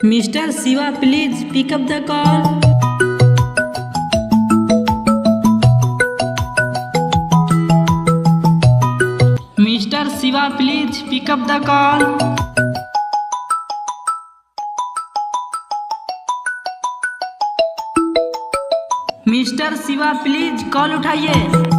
Mister Shiva please pick up the call. Mister Shiva please pick up the call. Mister Shiva please call उठाइए।